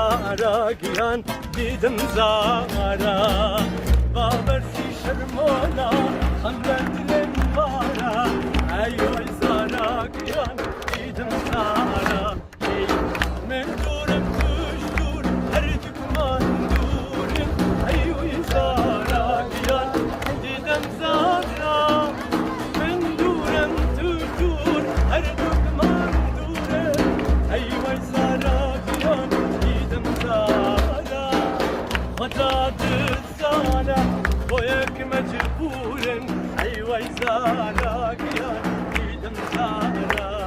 zara giyan didim zara babersi şermola hamdan dilim vara ay vay zara giyan didim zara ey men durum düştür her dükman durum ay vay zara giyan didim zara men durum düştür her dükman durum ay vay zara giyan didim zara غداد الزارة وياك مجبور أيوة زارك يا دم زارة